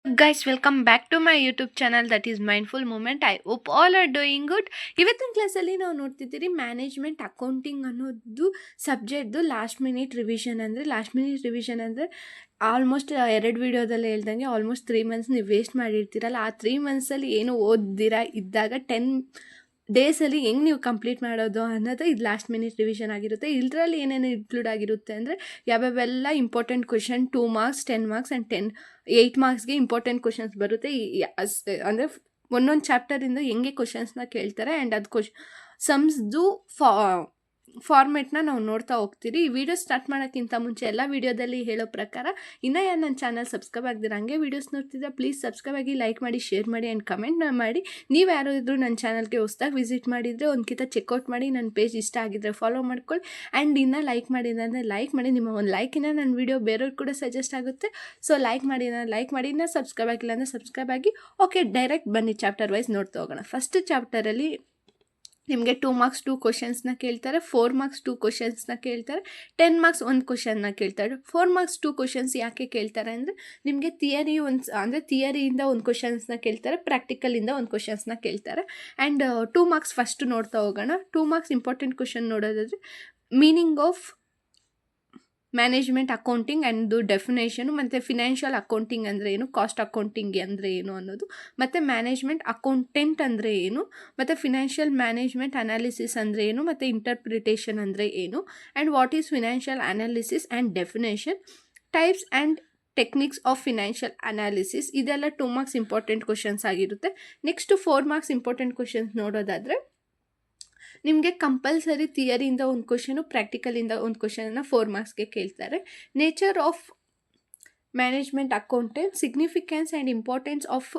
Guys, welcome back to my YouTube channel that is Mindful Moment. I hope all are doing good. ಇವತ್ತಿನ ಕ್ಲಾಸಲ್ಲಿ ನಾವು ನೋಡ್ತಿದ್ದೀರಿ management accounting ಅನ್ನೋದು ಸಬ್ಜೆಕ್ಟ್ದು last minute revision ಅಂದರೆ almost 2 ವಿಡಿಯೋದಲ್ಲಿ ಹೇಳ್ದಂಗೆ almost 3 months ನೀವು waste ಮಾಡಿರ್ತೀರಲ್ಲ. ಆ 3 ಮಂತ್ಸಲ್ಲಿ ಏನು ಓದ್ದಿರಾ ಇದ್ದಾಗ 10 ಡೇಸಲ್ಲಿ ಹೆಂಗೆ ನೀವು ಕಂಪ್ಲೀಟ್ ಮಾಡೋದು ಅನ್ನೋದು ಇದು ಲಾಸ್ಟ್ ಮಿನಿಟ್ ರಿವಿಷನ್ ಆಗಿರುತ್ತೆ. ಇದರಲ್ಲಿ ಏನೇನು ಇನ್ಕ್ಲೂಡ್ ಆಗಿರುತ್ತೆ ಅಂದರೆ ಯಾವ್ಯಾವೆಲ್ಲ important question 2 marks 10 marks and 8 ಮಾರ್ಕ್ಸ್ಗೆ ಇಂಪಾರ್ಟೆಂಟ್ ಕ್ವೆಶನ್ಸ್ ಬರುತ್ತೆ. ಅಂದರೆ ಒಂದೊಂದು ಚಾಪ್ಟರಿಂದ ಹೆಂಗೆ ಕ್ವೆಶನ್ಸ್ನ ಕೇಳ್ತಾರೆ ಆ್ಯಂಡ್ ಅದು ಸಮ್ಸ್ದು ಫಾರ್ಮೆಟ್ನ ನಾವು ನೋಡ್ತಾ ಹೋಗ್ತೀರಿ. ಈ ವಿಡಿಯೋ ಸ್ಟಾರ್ಟ್ ಮಾಡೋಕ್ಕಿಂತ ಮುಂಚೆ ಎಲ್ಲ ವಿಡಿಯೋದಲ್ಲಿ ಹೇಳೋ ಪ್ರಕಾರ ಇನ್ನೂ ಯಾರು ನನ್ನ ಚಾನಲ್ ಸಬ್ಸ್ಕ್ರೈಬ್ ಆಗ್ದಿರ ಹಂಗೆ ವೀಡಿಯೋಸ್ ನೋಡ್ತಿದ್ದೆ, ಪ್ಲೀಸ್ ಸಬ್ಸ್ಕ್ರೈಬ್ ಆಗಿ, ಲೈಕ್ ಮಾಡಿ, ಶೇರ್ ಮಾಡಿ ಆ್ಯಂಡ್ ಕಮೆಂಟ್ನ ಮಾಡಿ. ನೀವು ಯಾರಾದರೂ ನನ್ನ ಚಾನಲ್ಗೆ ಹೊಸ್ದಾಗಿ ವಿಸಿಟ್ ಮಾಡಿದರೆ ಒಂದ್ಕಿತ ಚೆಕ್ಔಟ್ ಮಾಡಿ, ನನ್ನ ಪೇಜ್ ಇಷ್ಟ ಆಗಿದ್ದರೆ ಫಾಲೋ ಮಾಡ್ಕೊಳ್ಳಿ ಆ್ಯಂಡ್ ಇನ್ನೂ ಲೈಕ್ ಮಾಡಿದ್ರೆ ಲೈಕ್ ಮಾಡಿ. ನಿಮ್ಮ ಒಂದು ಲೈಕಿನ ನನ್ನ ವಿಡಿಯೋ ಬೇರೆಯವ್ರು ಕೂಡ ಸಜೆಸ್ಟ್ ಆಗುತ್ತೆ. ಸೊ ಲೈಕ್ ಮಾಡಿ, ಇನ್ನೂ ಸಬ್ಸ್ಕ್ರೈಬ್ ಆಗಿಲ್ಲ ಅಂದರೆ ಸಬ್ಸ್ಕ್ರೈಬ್ ಆಗಿ. ಓಕೆ, ಡೈರೆಕ್ಟ್ ಬನ್ನಿ ಚಾಪ್ಟರ್ ವೈಸ್ ನೋಡ್ತಾ ಹೋಗೋಣ. ಫಸ್ಟ್ ಚಾಪ್ಟರಲ್ಲಿ ನಿಮಗೆ 2 ಮಾರ್ಕ್ಸ್ 2 ಕ್ವಶನ್ಸ್ನ ಕೇಳ್ತಾರೆ, 4 ಮಾರ್ಕ್ಸ್ 2 ಕ್ವಶನ್ಸ್ನ ಕೇಳ್ತಾರೆ, 10 ಮಾರ್ಕ್ಸ್ 1 ಕ್ವಶನ್ನ ಕೇಳ್ತಾರೆ. 4 ಮಾರ್ಕ್ಸ್ 2 ಕ್ವಶನ್ಸ್ ಯಾಕೆ ಕೇಳ್ತಾರೆ ಅಂದರೆ ನಿಮಗೆ ಥಿಯರಿಯಿಂದ ಒಂದು ಕ್ವಶನ್ಸ್ನ ಕೇಳ್ತಾರೆ, ಪ್ರಾಕ್ಟಿಕಲಿಂದ ಒಂದು ಕ್ವಶನ್ಸ್ನ ಕೇಳ್ತಾರೆ. ಆ್ಯಂಡ್ 2 ಮಾರ್ಕ್ಸ್ ಫಸ್ಟ್ ನೋಡ್ತಾ ಹೋಗೋಣ. 2 ಮಾರ್ಕ್ಸ್ ಇಂಪಾರ್ಟೆಂಟ್ ಕ್ವಶನ್ ನೋಡೋದಾದರೆ meaning of management accounting and definition, ಮತ್ತು ಫಿನಾನ್ಷಿಯಲ್ ಅಕೌಂಟಿಂಗ್ ಅಂದರೆ ಏನು, ಕಾಸ್ಟ್ ಅಕೌಂಟಿಂಗ್ ಅಂದರೆ ಏನು ಅನ್ನೋದು, ಮತ್ತು ಮ್ಯಾನೇಜ್ಮೆಂಟ್ ಅಕೌಂಟೆಂಟ್ ಅಂದರೆ ಏನು, ಮತ್ತು ಫಿನಾನ್ಷಿಯಲ್ ಮ್ಯಾನೇಜ್ಮೆಂಟ್ ಅನಾಲಿಸಿಸ್ ಅಂದರೆ ಏನು, ಮತ್ತು ಇಂಟರ್ಪ್ರಿಟೇಷನ್ ಅಂದರೆ ಏನು, and what is financial analysis and definition, types and techniques of financial analysis. ಇದೆಲ್ಲ 2 ಮಾರ್ಕ್ಸ್ ಇಂಪಾರ್ಟೆಂಟ್ ಕ್ವಶನ್ಸ್ ಆಗಿರುತ್ತೆ. ನೆಕ್ಸ್ಟು 4 ಮಾರ್ಕ್ಸ್ ಇಂಪಾರ್ಟೆಂಟ್ ಕ್ವಶನ್ಸ್ ನೋಡೋದಾದರೆ ನಿಮಗೆ ಕಂಪಲ್ಸರಿ ಥಿಯರಿಯಿಂದ ಒಂದು ಕ್ವಶನು, ಪ್ರಾಕ್ಟಿಕಲಿಂದ ಒಂದು ಕ್ವಶನನ್ನು 4 ಮಾರ್ಕ್ಸ್ಗೆ ಕೇಳ್ತಾರೆ. Nature of management accountant, significance and importance of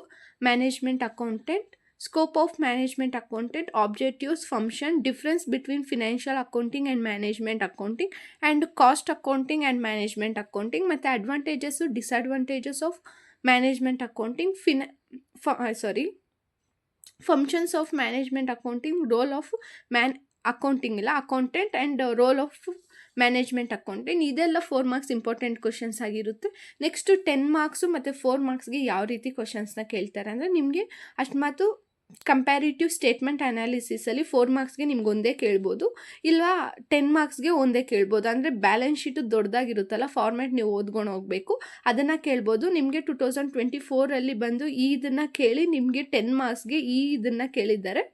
management accountant, scope of management accountant, objectives, function, difference between financial accounting and management accounting, and cost accounting and management accounting, ಮತ್ತು advantages, disadvantages of management accounting, functions of management accounting, role of accountant and role of management accounting. ಇದೆಲ್ಲ 4 marks important questions ಆಗಿರುತ್ತೆ. Next 10 marks ಮತ್ತು 4 ಮಾರ್ಕ್ಸ್ಗೆ ಯಾವ ರೀತಿ ಕ್ವಶನ್ಸ್ನ ಕೇಳ್ತಾರೆ ಅಂದರೆ ನಿಮಗೆ ಅಷ್ಟು ಕಂಪ್ಯಾರಿಟಿವ್ ಸ್ಟೇಟ್ಮೆಂಟ್ ಅನಾಲಿಸಿಸಲ್ಲಿ 4 ಮಾರ್ಕ್ಸ್ಗೆ ನಿಮ್ಗೆ ಒಂದೇ ಕೇಳ್ಬೋದು, ಇಲ್ಲ 10 ಮಾರ್ಕ್ಸ್ಗೆ ಒಂದೇ ಕೇಳ್ಬೋದು. ಅಂದರೆ ಬ್ಯಾಲೆನ್ಸ್ ಶೀಟು ದೊಡ್ಡದಾಗಿರುತ್ತಲ್ಲ, ಫಾರ್ಮ್ಯಾಟ್ ನೀವು ಓದ್ಕೊಂಡು ಹೋಗಬೇಕು, ಅದನ್ನು ಕೇಳ್ಬೋದು. ನಿಮಗೆ 2024 ಬಂದು ಇದನ್ನು ಕೇಳಿ ನಿಮಗೆ 10 ಮಾರ್ಕ್ಸ್ಗೆ ಇದನ್ನು ಕೇಳಿದ್ದಾರೆ.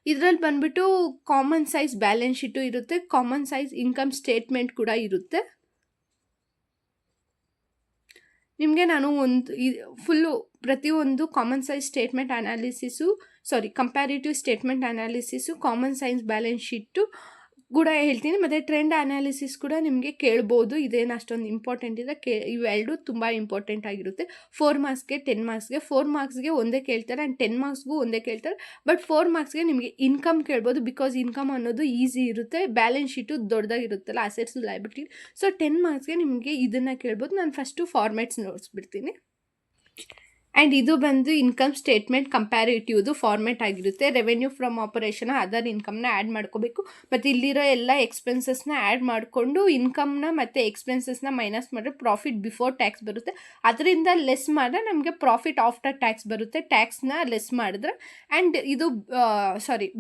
ಇದರಲ್ಲಿ ಬಂದುಬಿಟ್ಟು ಕಾಮನ್ ಸೈಜ್ ಬ್ಯಾಲೆನ್ಸ್ ಶೀಟು ಇರುತ್ತೆ, ಕಾಮನ್ ಸೈಜ್ ಇನ್ಕಮ್ ಸ್ಟೇಟ್ಮೆಂಟ್ ಕೂಡ ಇರುತ್ತೆ. ನಿಮಗೆ ನಾನು ಫುಲ್ಲು ಪ್ರತಿಯೊಂದು common size statement comparative statement analysis, common ಸೈನ್ಸ್ ಬ್ಯಾಲೆನ್ಸ್ ಶೀಟು ಕೂಡ ಹೇಳ್ತೀನಿ, ಮತ್ತು ಟ್ರೆಂಡ್ ಅನಾಲಿಸಿಸ್ ಕೂಡ ನಿಮಗೆ ಕೇಳ್ಬೋದು. ಇದೇನು ಅಷ್ಟೊಂದು ಇಂಪಾರ್ಟೆಂಟ್ ಇದೆ, ಇವೆರಡು ತುಂಬ ಇಂಪಾರ್ಟೆಂಟ್ ಆಗಿರುತ್ತೆ. 4 ಮಾರ್ಕ್ಸ್ಗೆ 10 ಮಾರ್ಕ್ಸ್ಗೆ 4 ಮಾರ್ಕ್ಸ್ಗೆ ಒಂದೇ ಕೇಳ್ತಾರೆ ಆ್ಯಂಡ್ 10 ಮಾರ್ಕ್ಸ್ಗೂ ಒಂದೇ ಕೇಳ್ತಾರೆ. ಬಟ್ 4 ಮಾರ್ಕ್ಸ್ಗೆ ನಿಮಗೆ ಇನ್ಕಮ್ ಕೇಳ್ಬೋದು, ಬಿಕಾಸ್ ಇನ್ಕಮ್ ಅನ್ನೋದು ಈಸಿ ಇರುತ್ತೆ, ಬ್ಯಾಲೆನ್ಸ್ ಶೀಟು ದೊಡ್ಡದಾಗಿರುತ್ತಲ್ಲ, ಅಸೆಟ್ಸು ಲಯಬಿಲಿಟಿ. ಸೊ 10 ಮಾರ್ಕ್ಸ್ಗೆ ನಿಮಗೆ ಇದನ್ನು ಕೇಳ್ಬೋದು. ನಾನು ಫಸ್ಟು ಫಾರ್ಮ್ಯಾಟ್ಸ್ ನೋಡಿಸ್ಬಿಡ್ತೀನಿ. ಆ್ಯಂಡ್ ಇದು ಬಂದು ಇನ್ಕಮ್ ಸ್ಟೇಟ್ಮೆಂಟ್ ಕಂಪ್ಯಾರಿಟಿವ್ದು ಫಾರ್ಮೆಟ್ ಆಗಿರುತ್ತೆ. ರೆವೆನ್ಯೂ ಫ್ರಮ್ ಆಪರೇಷನ್, ಅದರ್ ಇನ್ಕಮ್ನ ಆ್ಯಡ್ ಮಾಡ್ಕೋಬೇಕು, ಮತ್ತು ಇಲ್ಲಿರೋ ಎಲ್ಲ ಎಕ್ಸ್ಪೆನ್ಸಸ್ನ ಆ್ಯಡ್ ಮಾಡಿಕೊಂಡು ಇನ್ಕಮ್ನ ಮತ್ತು ಎಕ್ಸ್ಪೆನ್ಸಸ್ನ ಮೈನಸ್ ಮಾಡಿದ್ರೆ ಪ್ರಾಫಿಟ್ ಬಿಫೋರ್ ಟ್ಯಾಕ್ಸ್ ಬರುತ್ತೆ. ಅದರಿಂದ ಲೆಸ್ ಮಾಡಿದ್ರೆ ನಮಗೆ ಪ್ರಾಫಿಟ್ ಆಫ್ಟರ್ ಟ್ಯಾಕ್ಸ್ ಬರುತ್ತೆ, ಟ್ಯಾಕ್ಸ್ನ ಲೆಸ್ ಮಾಡಿದ್ರೆ. ಆ್ಯಂಡ್ ಇದು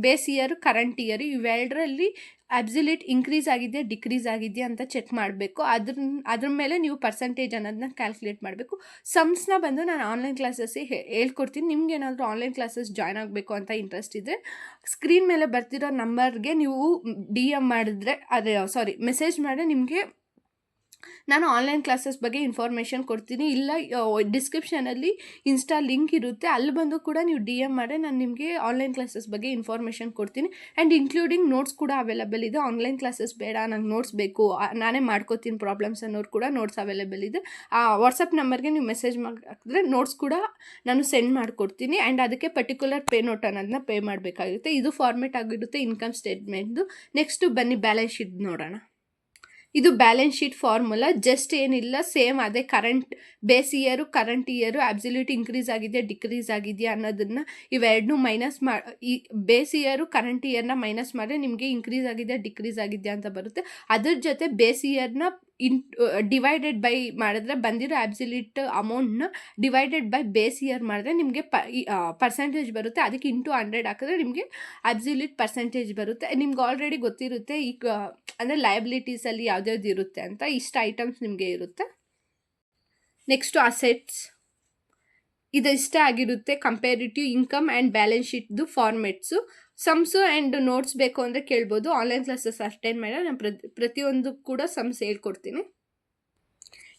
ಬೇಸ್ ಇಯರ್, ಕರೆಂಟ್ ಇಯರ್, ಇವೆರಡರಲ್ಲಿ ಅಬ್ಸಲ್ಯೂಟ್ ಇನ್ಕ್ರೀಸ್ ಆಗಿದೆಯಾ ಡಿಕ್ರೀಸ್ ಆಗಿದೆಯಾ ಅಂತ ಚೆಕ್ ಮಾಡಬೇಕು. ಅದ್ರ ಮೇಲೆ ನೀವು ಪರ್ಸೆಂಟೇಜ್ ಅನ್ನೋದನ್ನ ಕ್ಯಾಲ್ಕುಲೇಟ್ ಮಾಡಬೇಕು. ಸಮ್ಸ್ನ ಬಂದು ನಾನು ಆನ್ಲೈನ್ ಕ್ಲಾಸಸ್ಸೇ ಹೇಳ್ಕೊಡ್ತೀನಿ. ನಿಮ್ಗೆ ಏನಾದರೂ ಆನ್ಲೈನ್ ಕ್ಲಾಸಸ್ ಜಾಯ್ನ್ ಆಗಬೇಕು ಅಂತ ಇಂಟ್ರೆಸ್ಟ್ ಇದ್ದರೆ ಸ್ಕ್ರೀನ್ ಮೇಲೆ ಬರ್ತಿರೋ ನಂಬರ್ಗೆ ನೀವು DM ಮಾಡಿದ್ರೆ ಮೆಸೇಜ್ ಮಾಡಿದ್ರೆ ನಿಮಗೆ ನಾನು ಆನ್ಲೈನ್ ಕ್ಲಾಸಸ್ ಬಗ್ಗೆ ಇನ್ಫಾರ್ಮೇಷನ್ ಕೊಡ್ತೀನಿ. ಇಲ್ಲ ಡಿಸ್ಕ್ರಿಪ್ಷನಲ್ಲಿ ಇನ್ಸ್ಟಾ ಲಿಂಕ್ ಇರುತ್ತೆ, ಅಲ್ಲಿ ಬಂದು ಕೂಡ ನೀವು DM ಮಾಡಿದ್ರೆ ನಾನು ನಿಮಗೆ ಆನ್ಲೈನ್ ಕ್ಲಾಸಸ್ ಬಗ್ಗೆ ಇನ್ಫಾರ್ಮೇಷನ್ ಕೊಡ್ತೀನಿ. ಆ್ಯಂಡ್ ಇನ್ಕ್ಲೂಡಿಂಗ್ ನೋಟ್ಸ್ ಕೂಡ ಅವೈಲೇಬಲ್ ಇದೆ. ಆನ್ಲೈನ್ ಕ್ಲಾಸಸ್ ಬೇಡ, ನಂಗೆ ನೋಟ್ಸ್ ಬೇಕು, ನಾನೇ ಮಾಡ್ಕೋತೀನಿ ಪ್ರಾಬ್ಲಮ್ಸ್ ಅನ್ನೋರು ಕೂಡ ನೋಟ್ಸ್ ಅವೈಲೇಬಲ್ ಇದೆ. ಆ ವಾಟ್ಸಪ್ ನಂಬರ್ಗೆ ನೀವು ಮೆಸೇಜ್ ಮಾಡಿದ್ರೆ ನೋಟ್ಸ್ ಕೂಡ ನಾನು ಸೆಂಡ್ ಮಾಡಿಕೊಡ್ತೀನಿ. ಆ್ಯಂಡ್ ಅದಕ್ಕೆ ಪರ್ಟಿಕ್ಯುಲರ್ ಪೇ ನೋಟ್ ಅನ್ನೋದನ್ನ ಪೇ ಮಾಡಬೇಕಾಗುತ್ತೆ. ಇದು ಫಾರ್ಮೆಟ್ ಆಗಿರುತ್ತೆ ಇನ್ಕಮ್ ಸ್ಟೇಟ್ಮೆಂಟ್ದು. ನೆಕ್ಸ್ಟು ಬನ್ನಿ ಬ್ಯಾಲೆನ್ಸ್ ಶೀಟ್ ನೋಡೋಣ. ಇದು ಬ್ಯಾಲೆನ್ಸ್ ಶೀಟ್ ಫಾರ್ಮುಲಾ, ಜಸ್ಟ್ ಏನಿಲ್ಲ, ಸೇಮ್ ಅದೇ base year, current year, absolute increase ಆಗಿದೆಯಾ ಡಿಕ್ರೀಸ್ ಆಗಿದೆಯಾ ಅನ್ನೋದನ್ನು ಇವೆರಡನ್ನೂ ಮೈನಸ್ ಈ ಬೇಸ್ ಇಯರು ಕರೆಂಟ್ ಇಯರ್ನ ಮೈನಸ್ ಮಾಡಿದ್ರೆ ನಿಮಗೆ ಇನ್ಕ್ರೀಸ್ ಆಗಿದೆಯಾ ಡಿಕ್ರೀಸ್ ಆಗಿದೆಯಾ ಅಂತ ಬರುತ್ತೆ. ಅದ್ರ ಜೊತೆ ಬೇಸ್ ಇಯರ್ನ ಡಿವೈಡೆಡ್ ಬೈ ಮಾಡಿದ್ರೆ ಬಂದಿರೋ ಆಬ್ಸಲ್ಯೂಟ್ ಅಮೌಂಟ್ನ ಡಿವೈಡೆಡ್ ಬೈ ಬೇಸ್ ಇಯರ್ ಮಾಡಿದ್ರೆ ನಿಮಗೆ ಪರ್ಸೆಂಟೇಜ್ ಬರುತ್ತೆ. ಅದಕ್ಕೆ ಇಂಟು 100 ಹಾಕಿದ್ರೆ ನಿಮಗೆ ಅಬ್ಸಲ್ಯೂಟ್ ಪರ್ಸೆಂಟೇಜ್ ಬರುತ್ತೆ. ನಿಮ್ಗೆ ಆಲ್ರೆಡಿ ಗೊತ್ತಿರುತ್ತೆ ಈಗ ಅಂದರೆ ಲಯಬಿಲಿಟೀಸಲ್ಲಿ ಯಾವ್ದ್ಯಾವ್ದು ಇರುತ್ತೆ ಅಂತ. ಇಷ್ಟು ಐಟಮ್ಸ್ ನಿಮಗೆ ಇರುತ್ತೆ. ನೆಕ್ಸ್ಟು ಅಸೆಟ್ಸ್, ಇದಿಷ್ಟೇ ಆಗಿರುತ್ತೆ. ಕಂಪೇರಿಟಿವ್ ಇನ್ಕಮ್ ಆ್ಯಂಡ್ ಬ್ಯಾಲೆನ್ಸ್ ಶೀಟ್ದು ಫಾರ್ಮೆಟ್ಸು. ಸಮ್ಸು ಆ್ಯಂಡ್ ನೋಟ್ಸ್ ಬೇಕು ಅಂದರೆ ಕೇಳ್ಬೋದು. ಆನ್ಲೈನ್ ಕ್ಲಾಸಸ್ ಅಟೆಂಡ್ ಮಾಡಿ ನಾನು ಪ್ರತಿಯೊಂದು ಕೂಡ ಸಮ್ಸ್ ಹೇಳ್ಕೊಡ್ತೀನಿ.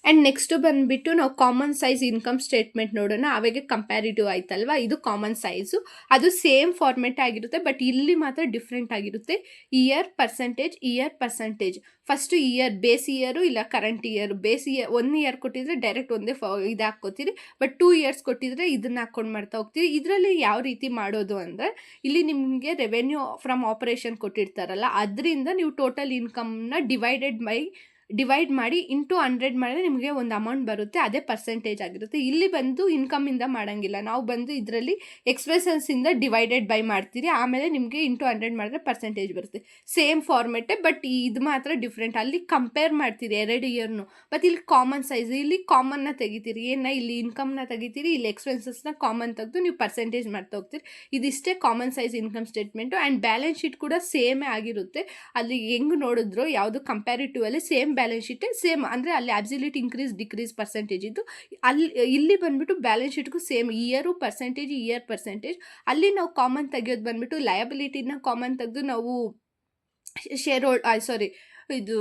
ಆ್ಯಂಡ್ ನೆಕ್ಸ್ಟು ಬಂದುಬಿಟ್ಟು ನಾವು ಕಾಮನ್ ಸೈಜ್ ಇನ್ಕಮ್ ಸ್ಟೇಟ್ಮೆಂಟ್ ನೋಡೋಣ. ಅವಾಗೆ ಕಂಪ್ಯಾರಿಟಿವ್ ಆಯ್ತಲ್ವ, ಇದು ಕಾಮನ್ ಸೈಜು. ಅದು ಸೇಮ್ ಫಾರ್ಮೆಟ್ ಆಗಿರುತ್ತೆ, ಬಟ್ ಇಲ್ಲಿ ಮಾತ್ರ ಡಿಫ್ರೆಂಟ್ ಆಗಿರುತ್ತೆ. Year percentage. First year, base year ಇಲ್ಲ current year. Base year 1 year ಕೊಟ್ಟಿದ್ರೆ ಡೈರೆಕ್ಟ್ ಒಂದೇ ಇದು ಹಾಕ್ಕೋತೀರಿ. ಬಟ್ 2 ಇಯರ್ಸ್ ಕೊಟ್ಟಿದ್ರೆ ಇದನ್ನು ಹಾಕ್ಕೊಂಡು ಮಾಡ್ತಾ ಹೋಗ್ತೀರಿ. ಇದರಲ್ಲಿ ಯಾವ ರೀತಿ ಮಾಡೋದು ಅಂದರೆ, ಇಲ್ಲಿ ನಿಮಗೆ ರೆವೆನ್ಯೂ ಫ್ರಮ್ ಆಪರೇಷನ್ ಕೊಟ್ಟಿರ್ತಾರಲ್ಲ, ಅದರಿಂದ ನೀವು ಟೋಟಲ್ ಇನ್ಕಮ್ನ ಡಿವೈಡ್ ಮಾಡಿ ಇಂಟು 100 ಮಾಡಿದ್ರೆ ನಿಮಗೆ ಒಂದು ಅಮೌಂಟ್ ಬರುತ್ತೆ. ಅದೇ ಪರ್ಸೆಂಟೇಜ್ ಆಗಿರುತ್ತೆ. ಇಲ್ಲಿ ಬಂದು ಇನ್ಕಮಿಂದ ಮಾಡೋಂಗಿಲ್ಲ. ನಾವು ಬಂದು ಇದರಲ್ಲಿ ಎಕ್ಸ್ಪೆನ್ಸಸ್ಸಿಂದ ಡಿವೈಡೆಡ್ ಬೈ ಮಾಡ್ತೀರಿ. ಆಮೇಲೆ ನಿಮಗೆ ಇಂಟು 100 ಮಾಡಿದ್ರೆ ಪರ್ಸೆಂಟೇಜ್ ಬರುತ್ತೆ. ಸೇಮ್ ಫಾರ್ಮೆಟೇ, ಬಟ್ ಇದು ಮಾತ್ರ ಡಿಫ್ರೆಂಟ್. ಅಲ್ಲಿ ಕಂಪೇರ್ ಮಾಡ್ತೀರಿ 2 ಇಯರ್ನು. ಮತ್ತು ಇಲ್ಲಿ ಕಾಮನ್ ಸೈಜ್, ಇಲ್ಲಿ ಕಾಮನ್ನ ತೆಗಿತೀರಿ. ಇಲ್ಲಿ ಇನ್ಕಮ್ನ ತೆಗಿತೀರಿ, ಇಲ್ಲಿ ಎಕ್ಸ್ಪೆನ್ಸಸ್ನ ಕಾಮನ್ ತೆಗೆದು ನೀವು ಪರ್ಸೆಂಟೇಜ್ ಮಾಡ್ತಾ ಹೋಗ್ತೀರಿ. ಇದಿಷ್ಟೇ common size income statement. And balance sheet ಕೂಡ ಸೇಮೇ ಆಗಿರುತ್ತೆ. ಅಲ್ಲಿ ಹೆಂಗೆ ನೋಡಿದ್ರು ಯಾವುದು ಕಂಪ್ಯಾರಿಟಿವ್ ಅಲ್ಲಿ ಸೇಮ್ ಬ್ಯಾಲೆನ್ಸ್ ಶೀಟೇ ಸೇಮ್. ಅಂದರೆ ಅಲ್ಲಿ ಅಬ್ಸಲ್ಯೂಟ್ ಇನ್ಕ್ರೀಸ್ ಡಿಕ್ರೀಸ್ ಪರ್ಸೆಂಟೇಜ್ ಇದ್ದು, ಇಲ್ಲಿ ಬಂದ್ಬಿಟ್ಟು ಬ್ಯಾಲೆನ್ಸ್ ಶೀಟ್ಗೂ ಸೇಮ್ ಇಯರ್ ಪರ್ಸೆಂಟೇಜ್. ಅಲ್ಲಿ ನಾವು ಕಾಮನ್ ತೆಗೆಯೋದು ಬಂದ್ಬಿಟ್ಟು ಲಯಬಿಲಿಟಿನ ಕಾಮನ್ ತೆಗೆದು ನಾವು ಇದು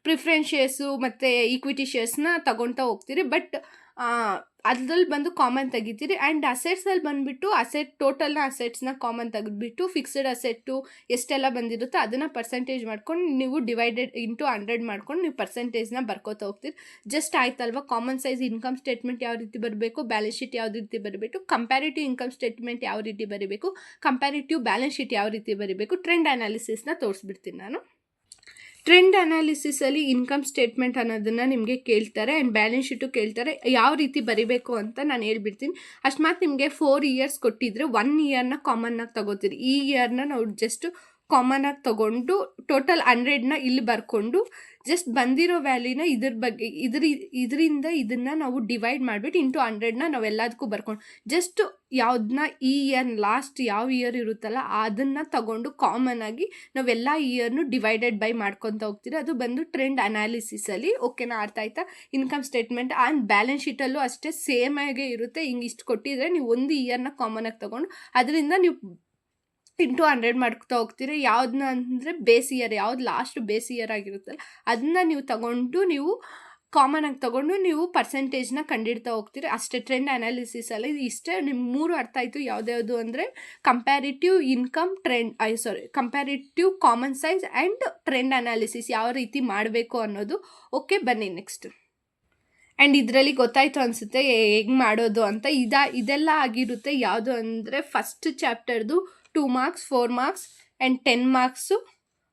ಪ್ರಿಫರೆನ್ಸ್ ಶೇರ್ಸು ಮತ್ತು ಈಕ್ವಿಟಿ ಶೇರ್ಸ್ನ ತಗೊಳ್ತಾ ಹೋಗ್ತೀರಿ. ಬಟ್ ಅದ್ರಲ್ಲಿ ಬಂದು ಕಾಮನ್ ತೆಗಿತೀರಿ. ಆ್ಯಂಡ್ ಅಸೆಟ್ಸಲ್ಲಿ ಬಂದುಬಿಟ್ಟು ಟೋಟಲ್ನ ಅಸೆಟ್ಸ್ನ ಕಾಮನ್ ತೆಗೆದ್ಬಿಟ್ಟು ಫಿಕ್ಸ್ಡ್ ಅಸೆಟ್ಟು ಎಷ್ಟೆಲ್ಲ ಬಂದಿರುತ್ತೋ ಅದನ್ನು ಪರ್ಸೆಂಟೇಜ್ ಮಾಡ್ಕೊಂಡು ನೀವು ಡಿವೈಡೆಡ್ ಇಂಟು 100 ಮಾಡ್ಕೊಂಡು ನೀವು ಪರ್ಸೆಂಟೇಜ್ನ ಬರ್ಕೋತಾ ಹೋಗ್ತೀರಿ. ಜಸ್ಟ್ ಆಯ್ತಲ್ವ. ಕಾಮನ್ ಸೈಜ್ ಇನ್ಕಮ್ ಸ್ಟೇಟ್ಮೆಂಟ್ ಯಾವ ರೀತಿ ಬರಬೇಕು, ಬ್ಯಾಲೆನ್ಸ್ ಶೀಟ್ ಯಾವ ರೀತಿ ಬರಬೇಕು, ಕಂಪ್ಯಾರಿಟಿವ್ ಇನ್ಕಮ್ ಸ್ಟೇಟ್ಮೆಂಟ್ ಯಾವ ರೀತಿ ಬರೀಬೇಕು, ಕಂಪ್ಯಾರಿಟಿವ್ ಬ್ಯಾಲೆನ್ಸ್ ಶೀಟ್ ಯಾವ ರೀತಿ ಬರೀಬೇಕು, ಟ್ರೆಂಡ್ ಅನಾಲಿಸಿಸ್ನ ತೋರಿಸ್ಬಿಡ್ತೀನಿ ನಾನು. ಟ್ರೆಂಡ್ ಅನಾಲಿಸಿಸಲ್ಲಿ ಇನ್ಕಮ್ ಸ್ಟೇಟ್ಮೆಂಟ್ ಅನ್ನೋದನ್ನು ನಿಮಗೆ ಕೇಳ್ತಾರೆ. ಆ್ಯಂಡ್ ಬ್ಯಾಲೆನ್ಸ್ ಶೀಟು ಕೇಳ್ತಾರೆ. ಯಾವ ರೀತಿ ಬರೀಬೇಕು ಅಂತ ನಾನು ಹೇಳ್ಬಿಡ್ತೀನಿ. ಅಷ್ಟಮಾತ್ ನಿಮಗೆ 4 ಇಯರ್ಸ್ ಕೊಟ್ಟಿದ್ರೆ 1 ಇಯರ್ನ ಕಾಮನ್ನಾಗಿ ತಗೋತೀರಿ. ಈ ಇಯರ್ನ ನಾವು ಜಸ್ಟ್ ಕಾಮನಾಗಿ ತೊಗೊಂಡು ಟೋಟಲ್ 100ನ ಇಲ್ಲಿ ಬರ್ಕೊಂಡು ಜಸ್ಟ್ ಬಂದಿರೋ ವ್ಯಾಲ್ಯೂನ ಇದರಿಂದ ಇದನ್ನು ನಾವು ಡಿವೈಡ್ ಮಾಡಿಬಿಟ್ಟು ಇಂಟು 100ನ ನಾವೆಲ್ಲದಕ್ಕೂ ಬರ್ಕೊಂಡು ಜಸ್ಟ್ ಯಾವುದನ್ನ ಈ ಇಯರ್ ಲಾಸ್ಟ್ ಯಾವ ಇಯರ್ ಇರುತ್ತಲ್ಲ ಅದನ್ನು ತಗೊಂಡು ಕಾಮನ್ ಆಗಿ ನಾವೆಲ್ಲ ಇಯರ್ನು ಡಿವೈಡೆಡ್ ಬೈ ಮಾಡ್ಕೊತ ಹೋಗ್ತೀರಿ. ಅದು ಬಂದು ಟ್ರೆಂಡ್ ಅನಾಲಿಸಿಸಲ್ಲಿ. ಓಕೆನಾ, ಅರ್ಥ ಆಯ್ತಾ? ಇನ್ಕಮ್ ಸ್ಟೇಟ್ಮೆಂಟ್ ಆ್ಯಂಡ್ ಬ್ಯಾಲೆನ್ಸ್ ಶೀಟಲ್ಲೂ ಅಷ್ಟೇ ಸೇಮ್ ಆಗೇ ಇರುತ್ತೆ. ಹಿಂಗೆ ಇಷ್ಟು ಕೊಟ್ಟಿದ್ರೆ ನೀವು ಒಂದು ಇಯರ್ನ ಕಾಮನಾಗಿ ತೊಗೊಂಡು ಅದರಿಂದ ನೀವು ಇಂಟು 100 ಮಾಡ್ಕೊತಾ ಹೋಗ್ತೀರಿ. ಯಾವುದನ್ನ ಅಂದರೆ ಬೇಸ್ ಇಯರ್, ಯಾವ್ದು ಲಾಸ್ಟ್ ಬೇಸ್ ಇಯರ್ ಆಗಿರುತ್ತಲ್ಲ ಅದನ್ನ ನೀವು ತಗೊಂಡು ನೀವು ಕಾಮನಾಗಿ ತೊಗೊಂಡು ನೀವು ಪರ್ಸೆಂಟೇಜ್ನ ಕಂಡಿಡ್ತಾ ಹೋಗ್ತೀರಿ. ಅಷ್ಟೇ ಟ್ರೆಂಡ್ ಅನಾಲಿಸಿಸಲ್ಲಿ. ಇಷ್ಟೇ ನಿಮ್ಮ 3 ಅರ್ಥ ಆಯಿತು. ಯಾವ್ದ್ಯಾವುದು ಅಂದರೆ comparative income, comparative common size and trend analysis ಯಾವ ರೀತಿ ಮಾಡಬೇಕು ಅನ್ನೋದು. ಓಕೆ, ಬನ್ನಿ ನೆಕ್ಸ್ಟ್. ಆ್ಯಂಡ್ ಇದರಲ್ಲಿ ಗೊತ್ತಾಯಿತು ಅನಿಸುತ್ತೆ ಹೆಂಗೆ ಮಾಡೋದು ಅಂತ. ಇದೆಲ್ಲ ಆಗಿರುತ್ತೆ. ಯಾವುದು ಅಂದರೆ ಫಸ್ಟ್ ಚಾಪ್ಟರ್ದು 2 marks, 4 marks and 10 marks.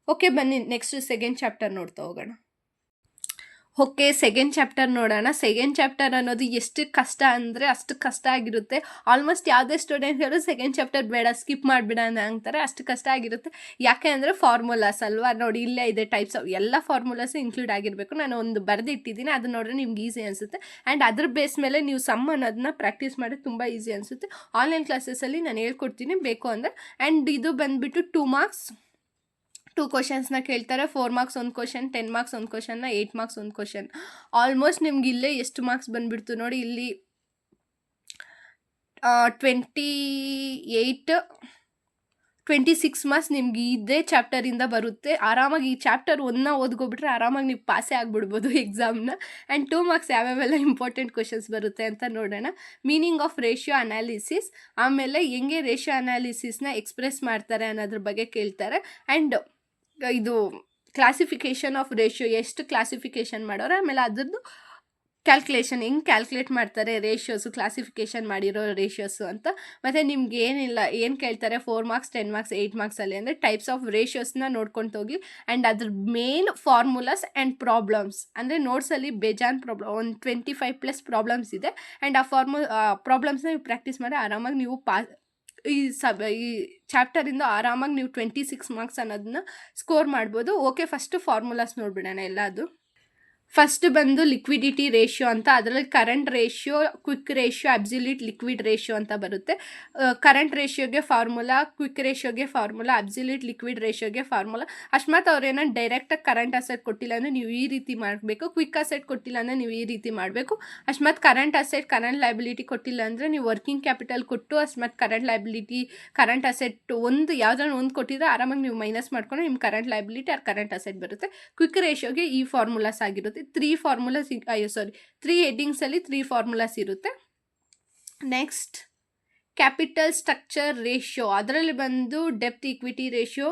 Okay, ಬನ್ನಿ ನೆಕ್ಸ್ಟ್ ಸೆಕೆಂಡ್ ಚಾಪ್ಟರ್ ನೋಡ್ತಾ ಹೋಗೋಣ. ಓಕೆ, ಸೆಕೆಂಡ್ ಚಾಪ್ಟರ್ ನೋಡೋಣ. ಸೆಕೆಂಡ್ ಚಾಪ್ಟರ್ ಅನ್ನೋದು ಎಷ್ಟು ಕಷ್ಟ ಅಂದರೆ ಅಷ್ಟು ಕಷ್ಟ ಆಗಿರುತ್ತೆ. ಆಲ್ಮೋಸ್ಟ್ ಯಾವುದೇ ಸ್ಟೂಡೆಂಟ್ ಹೇಳೋ ಸೆಕೆಂಡ್ ಚಾಪ್ಟರ್ ಬೇಡ, ಸ್ಕಿಪ್ ಮಾಡಿಬಿಡೋಣ ಅಂತಾರೆ. ಅಷ್ಟು ಕಷ್ಟ ಆಗಿರುತ್ತೆ. ಯಾಕೆ ಅಂದರೆ ಫಾರ್ಮುಲಾಸ್ ಅಲ್ವಾ. ನೋಡಿ, ಇಲ್ಲೇ ಇದೆ ಟೈಪ್ಸ್ ಆಫ್ ಎಲ್ಲ ಫಾರ್ಮುಲಾಸು ಇನ್ಕ್ಲೂಡ್ ಆಗಿರಬೇಕು. ನಾನು ಒಂದು ಬರೆದಿಟ್ಟಿದ್ದೀನಿ, ಅದು ನೋಡಿದ್ರೆ ನಿಮ್ಗೆ ಈಸಿ ಅನಿಸುತ್ತೆ. ಆ್ಯಂಡ್ ಅದ್ರ ಬೇಸ್ ಮೇಲೆ ನೀವು ಸಮ್ ಅನ್ನೋದನ್ನ ಪ್ರಾಕ್ಟೀಸ್ ಮಾಡಿ ತುಂಬ ಈಸಿ ಅನಿಸುತ್ತೆ. ಆನ್ಲೈನ್ ಕ್ಲಾಸಸಲ್ಲಿ ನಾನು ಹೇಳ್ಕೊಡ್ತೀನಿ ಬೇಕು ಅಂದರೆ. ಆ್ಯಂಡ್ ಇದು ಬಂದುಬಿಟ್ಟು 2 ಮಾರ್ಕ್ಸ್ 2 ಕ್ವಶನ್ಸ್ನ ಕೇಳ್ತಾರೆ. 4 ಮಾರ್ಕ್ಸ್ ಒಂದು ಕ್ವಶನ್, 10 ಮಾರ್ಕ್ಸ್ ಒಂದು ಕ್ವಶನ್ನ, 8 ಮಾರ್ಕ್ಸ್ ಒಂದು ಕ್ವಶನ್. ಆಲ್ಮೋಸ್ಟ್ ನಿಮ್ಗೆ ಇಲ್ಲೇ ಎಷ್ಟು ಮಾರ್ಕ್ಸ್ ಬಂದುಬಿಡ್ತು ನೋಡಿ. ಇಲ್ಲಿ 26 ಮಾರ್ಕ್ಸ್ ನಿಮ್ಗೆ ಇದೇ ಚಾಪ್ಟರಿಂದ ಬರುತ್ತೆ. ಆರಾಮಾಗಿ ಈ ಚಾಪ್ಟರ್ 1ನ ಓದ್ಕೊಬಿಟ್ರೆ ಆರಾಮಾಗಿ ನೀವು ಪಾಸೇ ಆಗಿಬಿಡ್ಬೋದು ಎಕ್ಸಾಮ್ನ. ಆ್ಯಂಡ್ 2 ಮಾರ್ಕ್ಸ್ ಯಾವ್ಯಾವೆಲ್ಲ ಇಂಪಾರ್ಟೆಂಟ್ ಕ್ವಶನ್ಸ್ ಬರುತ್ತೆ ಅಂತ ನೋಡೋಣ. ಮೀನಿಂಗ್ ಆಫ್ ರೇಷಿಯೋ ಅನಾಲಿಸಿಸ್, ಆಮೇಲೆ ಹೆಂಗೆ ರೇಷಿಯೋ ಅನಾಲಿಸಿಸ್ನ ಎಕ್ಸ್ಪ್ರೆಸ್ ಮಾಡ್ತಾರೆ ಅನ್ನೋದ್ರ ಬಗ್ಗೆ ಕೇಳ್ತಾರೆ. ಆ್ಯಂಡ್ ಇದು ಕ್ಲಾಸಿಫಿಕೇಷನ್ ಆಫ್ ರೇಷಿಯೋ, ಎಷ್ಟು ಕ್ಲಾಸಿಫಿಕೇಷನ್ ಮಾಡೋರು, ಆಮೇಲೆ ಅದ್ರದ್ದು ಕ್ಯಾಲ್ಕುಲೇಷನ್ ಹೆಂಗೆ ಕ್ಯಾಲ್ಕುಲೇಟ್ ಮಾಡ್ತಾರೆ ರೇಷಿಯೋಸು, ಕ್ಲಾಸಿಫಿಕೇಷನ್ ಮಾಡಿರೋ ರೇಷಿಯೋಸು ಅಂತ. ಮತ್ತು ನಿಮ್ಗೆ ಏನಿಲ್ಲ ಏನು ಕೇಳ್ತಾರೆ 4 ಮಾರ್ಕ್ಸ್, 10 ಮಾರ್ಕ್ಸ್, 8 ಮಾರ್ಕ್ಸಲ್ಲಿ ಅಂದರೆ ಟೈಪ್ಸ್ ಆಫ್ ರೇಷಿಯೋಸ್ನ ನೋಡ್ಕೊಂಡು ಹೋಗಿ. ಆ್ಯಂಡ್ ಅದ್ರ ಮೇನ್ ಫಾರ್ಮುಲಾಸ್ ಆ್ಯಂಡ್ ಪ್ರಾಬ್ಲಮ್ಸ್ ಅಂದರೆ ನೋಟ್ಸಲ್ಲಿ ಬೇಜಾನ್ ಒಂದು 25+ ಪ್ರಾಬ್ಲಮ್ಸ್ ಇದೆ. ಆ್ಯಂಡ್ ಆ ಪ್ರಾಬ್ಲಮ್ಸ್ನ ನೀವು ಪ್ರಾಕ್ಟೀಸ್ ಮಾಡಿ ಆರಾಮಾಗಿ ನೀವು ಈ ಚಾಪ್ಟರಿಂದ ಆರಾಮಾಗಿ ನೀವು 26 ಮಾರ್ಕ್ಸ್ ಅನ್ನೋದನ್ನ ಸ್ಕೋರ್ ಮಾಡ್ಬೋದು. ಓಕೆ, ಫಸ್ಟು ಫಾರ್ಮುಲಾಸ್ ನೋಡ್ಬಿಡೋಣ ಎಲ್ಲದು. ಫಸ್ಟ್ ಬಂದು ಲಿಕ್ವಿಡಿಟಿ ರೇಷಿಯೋ ಅಂತ, ಅದರಲ್ಲಿ current ratio, quick ratio, absolute liquid ratio ಅಂತ ಬರುತ್ತೆ. ಕರೆಂಟ್ ರೇಷಿಯೋಗೆ ಫಾರ್ಮುಲಾ, ಕ್ವಿಕ್ ರೇಷಿಯೋಗೆ ಫಾರ್ಮುಲಾ, ಅಬ್ಸಲ್ಯೂಟ್ ಲಿಕ್ವಿಡ್ ರೇಷಿಯೋಗೆ ಫಾರ್ಮುಲಾ. ಅಕಸ್ಮಾತ್ ಅವ್ರೇನೋ ಡೈರೆಕ್ಟಾಗಿ ಕರೆಂಟ್ ಅಸೆಟ್ ಕೊಟ್ಟಿಲ್ಲ ಅಂದರೆ ನೀವು ಈ ರೀತಿ ಮಾಡಬೇಕು, ಕ್ವಿಕ್ ಅಸೆಟ್ ಕೊಟ್ಟಿಲ್ಲ ಅಂದರೆ ನೀವು ಈ ರೀತಿ ಮಾಡಬೇಕು. ಅಕಸ್ಮಾತ್ ಕರೆಂಟ್ ಅಸೆಟ್, ಕರೆಂಟ್ ಲೈಬಿಲಿಟಿ ಕೊಟ್ಟಿಲ್ಲ ಅಂದರೆ ನೀವು ವರ್ಕಿಂಗ್ ಕ್ಯಾಪಿಟಲ್ ಕೊಟ್ಟು, ಅಕಸ್ಮಾತ್ ಕರೆಂಟ್ ಲೈಬಿಲಿಟಿ, ಕರೆಂಟ್ ಅಸೆಟ್ ಒಂದು ಯಾವುದಾದ್ರು ಒಂದು ಕೊಟ್ಟಿದ್ರೆ ಆರಾಮಾಗಿ ನೀವು ಮೈನಸ್ ಮಾಡ್ಕೊಂಡು ನಿಮ್ಮ current liability or current asset ಬರುತ್ತೆ. ಕ್ವಿಕ್ ರೇಷಿಯೋಗೆ ಈ ಫಾರ್ಮುಲಾಸ್ ಆಗಿರುತ್ತೆ. 3 ಹೆಡ್ಡಿಂಗ್ಸಲ್ಲಿ 3 ಫಾರ್ಮುಲಾಸ್ ಇರುತ್ತೆ. ನೆಕ್ಸ್ಟ್ ಕ್ಯಾಪಿಟಲ್ ಸ್ಟ್ರಕ್ಚರ್ ರೇಷಿಯೋ, ಅದರಲ್ಲಿ ಬಂದು ಡೆಪ್ತ್ equity ratio,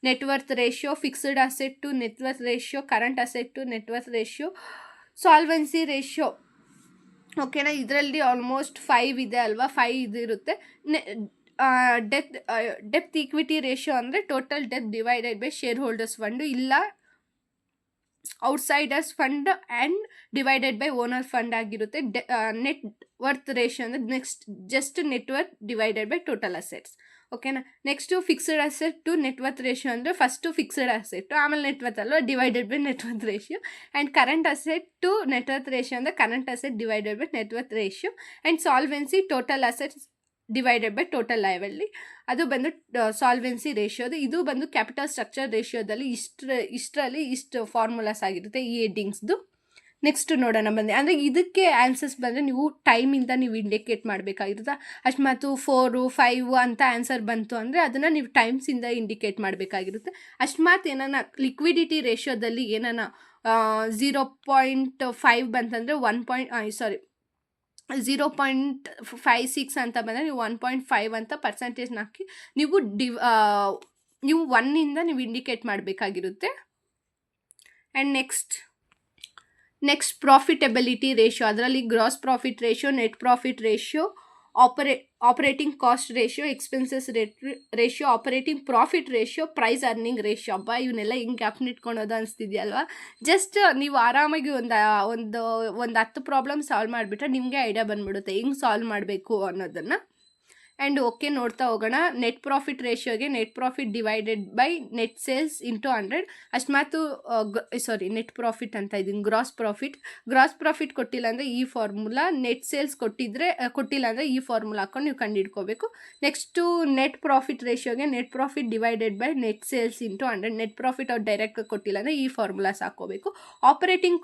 net worth ratio, fixed asset to net worth ratio, current asset to net worth ratio, solvency ratio. ಓಕೆನಾ, ಇದರಲ್ಲಿ ಆಲ್ಮೋಸ್ಟ್ 5 ಇದೆ ಅಲ್ವಾ, 5 ಇದಿರುತ್ತೆ. ಡೆಪ್ತ್ ಈಕ್ವಿಟಿ ರೇಷಿಯೋ ಅಂದರೆ total debt divided by shareholders fund, ಇಲ್ಲ outsiders fund and divided by owner fund ಆಗಿರುತ್ತೆ. Net worth ratio ಅಂದರೆ just net worth divided by total assets. ಓಕೆನಾ. Next fixed asset to net worth ratio ಅಂದರೆ first fixed asset, ಆಮೇಲೆ net worth ಅಲ್ವಾ, divided by net worth ratio. And current asset to net worth ratio ಅಂದರೆ current asset divided by net worth ratio. And solvency total assets divided by total liability, ಅದು ಬಂದು solvency ರೇಷಿಯೋದು. ಇದು ಬಂದು capital structure ರೇಷಿಯೋದಲ್ಲಿ ಇಷ್ಟರಲ್ಲಿ ಇಷ್ಟು formulas ಆಗಿರುತ್ತೆ ಈ ಹೆಡ್ಡಿಂಗ್ಸ್ದು. ನೆಕ್ಸ್ಟ್ ನೋಡೋಣ ಬಂದೆ, ಅಂದರೆ ಇದಕ್ಕೆ ಆನ್ಸರ್ಸ್ ಬಂದರೆ ನೀವು ಟೈಮಿಂದ ನೀವು ಇಂಡಿಕೇಟ್ ಮಾಡಬೇಕಾಗಿರುತ್ತೆ. ಅಕಸ್ಮಾತ್ 4, 5 ಅಂತ ಆನ್ಸರ್ ಬಂತು ಅಂದರೆ ಅದನ್ನು ನೀವು ಟೈಮ್ಸಿಂದ ಇಂಡಿಕೇಟ್ ಮಾಡಬೇಕಾಗಿರುತ್ತೆ. ಅಕಸ್ಮಾತ್ ಏನಾನ ಲಿಕ್ವಿಡಿಟಿ ರೇಷಿಯೋದಲ್ಲಿ ಏನಾನ 0.5 ಬಂತಂದರೆ 0.56 ಅಂತ ಬಂದರೆ ನೀವು 1.5 ಅಂತ ಪರ್ಸೆಂಟೇಜ್ನ ಹಾಕಿ ನೀವು 1ಇಂದ ನೀವು ಇಂಡಿಕೇಟ್ ಮಾಡಬೇಕಾಗಿರುತ್ತೆ. ಆ್ಯಂಡ್ ನೆಕ್ಸ್ಟ್ ಪ್ರಾಫಿಟಬಿಲಿಟಿ ರೇಷಿಯೋ, ಅದರಲ್ಲಿ gross profit ratio, net profit ratio, operating cost ratio, expenses ratio, operating profit ratio, price earning ratio. ಹಬ್ಬ ಇವನ್ನೆಲ್ಲ ಹಿಂಗೆ ಗ್ಯಾಪ್ನ ಇಟ್ಕೊಳೋದು ಅನಿಸ್ತಿದೆಯಲ್ವಾ. ಜಸ್ಟ್ ನೀವು ಆರಾಮಾಗಿ ಒಂದು 10 ಪ್ರಾಬ್ಲಮ್ ಸಾಲ್ವ್ ಮಾಡಿಬಿಟ್ರೆ ನಿಮಗೆ ಐಡಿಯಾ ಬಂದ್ಬಿಡುತ್ತೆ ಹೆಂಗೆ ಸಾಲ್ವ್ ಮಾಡಬೇಕು ಅನ್ನೋದನ್ನು. ಆ್ಯಂಡ್ ಓಕೆ, ನೋಡ್ತಾ ಹೋಗೋಣ. ನೆಟ್ ಪ್ರಾಫಿಟ್ ರೇಷಿಯೋಗೆ net profit divided by net sales into 100. ಅಕಸ್ಮಾತು ನೆಟ್ ಪ್ರಾಫಿಟ್ ಅಂತ ಇದ್ದೀನಿ, ಗ್ರಾಸ್ ಪ್ರಾಫಿಟ್ ಕೊಟ್ಟಿಲ್ಲ ಅಂದರೆ ಈ ಫಾರ್ಮುಲಾ, ನೆಟ್ ಸೇಲ್ಸ್ ಕೊಟ್ಟಿಲ್ಲ ಅಂದರೆ ಈ ಫಾರ್ಮುಲಾ ಹಾಕೊಂಡು ನೀವು ಕಂಡುಹಿಡ್ಕೋಬೇಕು. ನೆಕ್ಸ್ಟು ನೆಟ್ ಪ್ರಾಫಿಟ್ ರೇಷಿಯೋಗೆ net profit divided by net sales into 100. Net profit ಅವ್ರು ಡೈರೆಕ್ಟ್ ಕೊಟ್ಟಿಲ್ಲ ಅಂದರೆ ಈ ಫಾರ್ಮುಲಾಸ್ ಹಾಕೋಬೇಕು. ಆಪರೇಟಿಂಗ್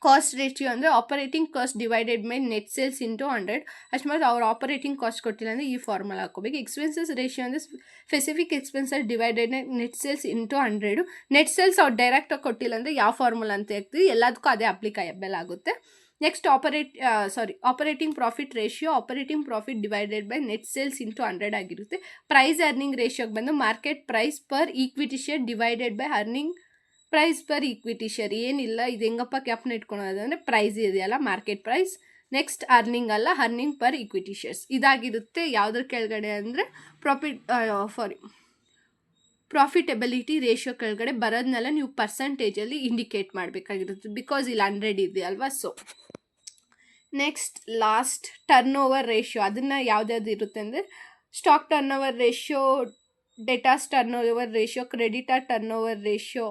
ಕಾಸ್ಟ್ ರೇಷಿಯೋ ಅಂದರೆ operating cost divided by net sales into 100. ಅಕಸ್ಮಾತ್ ಅವ್ರು ಆಪರೇಟಿಂಗ್ ಕಾಸ್ಟ್ ಕೊಟ್ಟಿಲ್ಲ ಅಂದರೆ ಈ ಫಾರ್ಮುಲಾ ಹಾಕೋಬೇಕು. ಎಕ್ಸ್ಪೆನ್ಸಸ್ ರೇಷಿಯೋ ಅಂದರೆ specific expenses divided net sales into 100. Net sales ಅವ್ರು ಡೈರೆಕ್ಟಾಗಿ ಕೊಟ್ಟಿಲ್ಲ ಅಂದರೆ ಯಾವ ಫಾರ್ಮುಲಾ ಅಂತ ಹೇಳ್ತೀವಿ, ಎಲ್ಲದಕ್ಕೂ ಅದೇ ಅಪ್ಲಿಕೇಬಲ್ ಆಗುತ್ತೆ. Next operating profit ratio, operating profit divided by net sales into 100 ಆಗಿರುತ್ತೆ. ಪ್ರೈಸ್ ಅರ್ನಿಂಗ್ ರೇಷಿಯೋಗೆ ಬಂದು market price per equity share divided by earning price per equity share. ಏನಿಲ್ಲ, ಇದು ಹೆಂಗಪ್ಪ ಕ್ಯಾಪ್ನ ಇಟ್ಕೊಳೋದು ಅಂದರೆ ಪ್ರೈಸ್ ಇದೆಯಲ್ಲ, ಮಾರ್ಕೆಟ್ ಪ್ರೈಸ್. ನೆಕ್ಸ್ಟ್ ಅರ್ನಿಂಗ್ ಅಲ್ಲ, ಅರ್ನಿಂಗ್ ಪರ್ ಈಕ್ವಿಟಿ ಶೇರ್ಸ್ ಇದಾಗಿರುತ್ತೆ. ಯಾವುದ್ರ ಕೆಳಗಡೆ ಅಂದರೆ ಪ್ರಾಫಿಟಬಿಲಿಟಿ ರೇಷಿಯೋ ಕೆಳಗಡೆ ಬರೋದನ್ನೆಲ್ಲ ನೀವು ಪರ್ಸೆಂಟೇಜಲ್ಲಿ ಇಂಡಿಕೇಟ್ ಮಾಡಬೇಕಾಗಿರುತ್ತೆ, ಬಿಕಾಸ್ ಇಲ್ಲಿ 100 ಇದೆ ಅಲ್ವಾ. So next last turnover ratio, ಅದನ್ನು ಯಾವ್ದ್ಯಾವ್ದು ಇರುತ್ತೆ ಅಂದರೆ stock turnover ratio, debtors turnover ratio, creditor turnover ratio.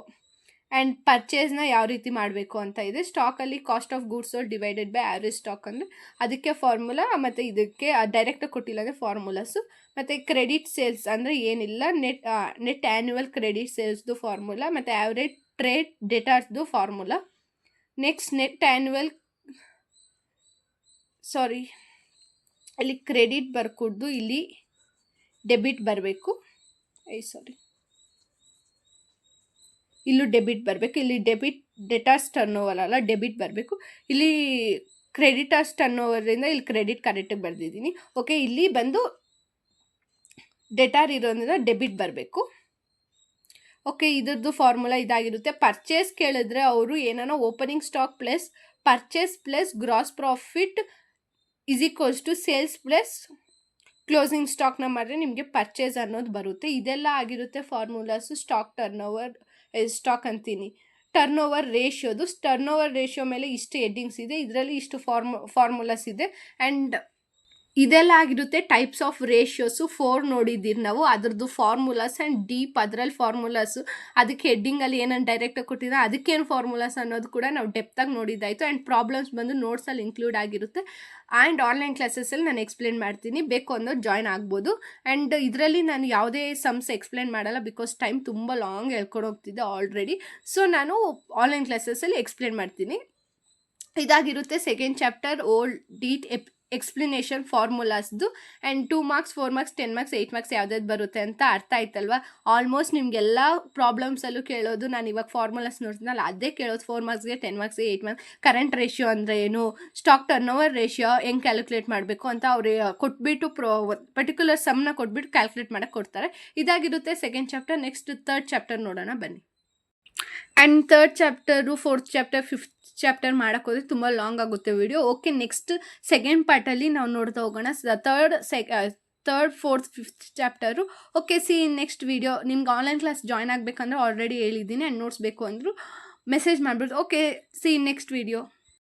And ಪರ್ಚೇಸ್ನ ಯಾವ ರೀತಿ ಮಾಡಬೇಕು ಅಂತ ಇದೆ. ಸ್ಟಾಕಲ್ಲಿ cost of goods divided by average stock ಅಂದರೆ ಅದಕ್ಕೆ ಫಾರ್ಮುಲಾ, ಮತ್ತು ಇದಕ್ಕೆ ಡೈರೆಕ್ಟಾಗಿ ಕೊಟ್ಟಿಲ್ಲ ಅಂದರೆ ಫಾರ್ಮುಲಾಸು. ಮತ್ತು ಕ್ರೆಡಿಟ್ ಸೇಲ್ಸ್ ಅಂದರೆ ಏನಿಲ್ಲ, ನೆಟ್ ಆ್ಯನ್ಯುವಲ್ ಕ್ರೆಡಿಟ್ ಸೇಲ್ಸ್ದು ಫಾರ್ಮುಲಾ, ಮತ್ತು ಆ್ಯಾವ್ರೇಜ್ ಟ್ರೇಡ್ ಡೆಟಾರ್ಸ್ದು ಫಾರ್ಮುಲಾ. ನೆಕ್ಸ್ಟ್ ಇಲ್ಲಿ ಕ್ರೆಡಿಟ್ ಬರ್ಕೂಡ್ದು, ಇಲ್ಲಿ ಡೆಬಿಟ್ ಬರಬೇಕು. ಇಲ್ಲೂ ಡೆಬಿಟ್ ಬರಬೇಕು. ಇಲ್ಲಿ ಡೆಟಾರ್ಸ್ ಟರ್ನ್ ಓವರ್ ಅಲ್ಲ, ಡೆಬಿಟ್ ಬರಬೇಕು. ಇಲ್ಲಿ ಕ್ರೆಡಿಟರ್ಸ್ ಟರ್ನ್ ಓವರಿಂದ ಇಲ್ಲಿ ಕ್ರೆಡಿಟ್ ಕರೆಕ್ಟಾಗಿ ಬರೆದಿದ್ದೀನಿ. ಓಕೆ, ಇಲ್ಲಿ ಬಂದು ಡೆಟಾರ್ ಇರೋದ್ರಿಂದ ಡೆಬಿಟ್ ಬರಬೇಕು. ಓಕೆ, ಇದ್ರದ್ದು ಫಾರ್ಮುಲಾ ಇದಾಗಿರುತ್ತೆ. ಪರ್ಚೇಸ್ ಕೇಳಿದ್ರೆ ಅವರು ಏನಾನ opening stock plus purchase plus gross profit is equals to sales plus closing ಸ್ಟಾಕ್ನ ಮಾಡಿದ್ರೆ ನಿಮಗೆ ಪರ್ಚೇಸ್ ಅನ್ನೋದು ಬರುತ್ತೆ. ಇದೆಲ್ಲ ಆಗಿರುತ್ತೆ ಫಾರ್ಮುಲಾಸು. ಸ್ಟಾಕ್ ಅಂತೀನಿ, ಟರ್ನ್ ಓವರ್ ರೇಷಿಯೋದು. ಟರ್ನ್ ಓವರ್ ರೇಷಿಯೋ ಮೇಲೆ ಇಷ್ಟು ಹೆಡ್ಡಿಂಗ್ಸ್ ಇದೆ, ಇದರಲ್ಲಿ ಇಷ್ಟು ಫಾರ್ಮುಲಾಸ್ ಇದೆ. ಆ್ಯಂಡ್ ಇದೆಲ್ಲ ಆಗಿರುತ್ತೆ ಟೈಪ್ಸ್ ಆಫ್ ರೇಷಿಯೋಸು 4 ನೋಡಿದ್ದೀರಿ ನಾವು. ಅದ್ರದ್ದು ಫಾರ್ಮುಲಾಸ್ ಆ್ಯಂಡ್ ಡೀಪ್ ಅದರಲ್ಲಿ ಫಾರ್ಮುಲಾಸು, ಅದಕ್ಕೆ ಹೆಡ್ಡಿಂಗಲ್ಲಿ ಏನನ್ನು ಡೈರೆಕ್ಟಾಗಿ ಕೊಟ್ಟಿದ್ರೆ ಅದಕ್ಕೇನು ಫಾರ್ಮುಲಾಸ್ ಅನ್ನೋದು ಕೂಡ ನಾವು ಡೆಪ್ತಾಗಿ ನೋಡಿದ್ದಾಯಿತು. ಆ್ಯಂಡ್ ಪ್ರಾಬ್ಲಮ್ಸ್ ಬಂದು ನೋಟ್ಸಲ್ಲಿ ಇನ್ಕ್ಲೂಡ್ ಆಗಿರುತ್ತೆ. ಆ್ಯಂಡ್ ಆನ್ಲೈನ್ ಕ್ಲಾಸಸ್ಸಲ್ಲಿ ನಾನು ಎಕ್ಸ್ಪ್ಲೇನ್ ಮಾಡ್ತೀನಿ, ಬೇಕು ಅನ್ನೋದು ಜಾಯ್ನ್ ಆಗ್ಬೋದು. ಆ್ಯಂಡ್ ಇದರಲ್ಲಿ ನಾನು ಯಾವುದೇ ಸಮ್ಸ್ ಎಕ್ಸ್ಪ್ಲೇನ್ ಮಾಡಲ್ಲ, ಬಿಕಾಸ್ ಟೈಮ್ ತುಂಬ ಲಾಂಗ್ ಹೇಳ್ಕೊಂಡು ಹೋಗ್ತಿದ್ದೆ ಆಲ್ರೆಡಿ. ಸೊ ನಾನು ಆನ್ಲೈನ್ ಕ್ಲಾಸಸ್ಸಲ್ಲಿ ಎಕ್ಸ್ಪ್ಲೇನ್ ಮಾಡ್ತೀನಿ. ಇದಾಗಿರುತ್ತೆ ಸೆಕೆಂಡ್ ಚಾಪ್ಟರ್ ಓಲ್ಡ್ ಡೀಟ್ ಎಕ್ಸ್ಪ್ಲನೇಷನ್ ಫಾರ್ಮುಲಾಸ್ದು. And 2 marks 4 marks 10 marks 8 marks ಯಾವ್ದಾದ್ರು ಬರುತ್ತೆ ಅಂತ ಅರ್ಥ ಆಯ್ತಲ್ವ. ಆಲ್ಮೋಸ್ಟ್ ನಿಮಗೆಲ್ಲ ಪ್ರಾಬ್ಲಮ್ಸಲ್ಲೂ ಕೇಳೋದು, ನಾನು ಇವಾಗ ಫಾರ್ಮುಲಾಸ್ ನೋಡ್ತೀನಲ್ಲ ಅದೇ ಕೇಳೋದು. 4 ಮಾರ್ಕ್ಸ್ಗೆ 10 ಮಾರ್ಕ್ಸ್ಗೆ 8 ಮಾರ್ಕ್ಸ್ ಕರೆಂಟ್ ರೇಷಿಯೋ ಅಂದರೆ ಏನು, ಸ್ಟಾಕ್ ಟರ್ನ್ ಓವರ್ ರೇಷಿಯೋ ಹೆಂಗೆ ಕ್ಯಾಲ್ಕುಲೇಟ್ ಮಾಡಬೇಕು ಅಂತ ಅವ್ರು ಕೊಟ್ಬಿಟ್ಟು ಪರ್ಟಿಕ್ಯುಲರ್ ಸಮ್ನ ಕೊಟ್ಬಿಟ್ಟು ಕ್ಯಾಲ್ಕುಲೇಟ್ ಮಾಡೋಕ್ಕೆ ಕೊಡ್ತಾರೆ. ಇದಾಗಿರುತ್ತೆ second chapter. Next third chapter ನೋಡೋಣ ಬನ್ನಿ. And third chapter, fourth chapter, fifth chapter ಮಾಡೋಕ್ಕೆ ಹೋದರೆ ತುಂಬ ಲಾಂಗ್ ಆಗುತ್ತೆ ವಿಡಿಯೋ. ಓಕೆ, ನೆಕ್ಸ್ಟ್ ಸೆಕೆಂಡ್ ಪಾರ್ಟಲ್ಲಿ ನಾವು ನೋಡ್ತಾ ಹೋಗೋಣ. Third fourth fifth chapter. Okay, C next video. ನಿಮ್ಗೆ ಆನ್ಲೈನ್ ಕ್ಲಾಸ್ ಜಾಯ್ನ್ ಆಗಬೇಕಂದ್ರೆ ಆಲ್ರೆಡಿ ಹೇಳಿದ್ದೀನಿ. ಆ್ಯಂಡ್ ನೋಟ್ಸ್ ಬೇಕು ಅಂದರೂ ಮೆಸೇಜ್ ಮಾಡ್ಬಿಟ್ಟು. Okay, C next video.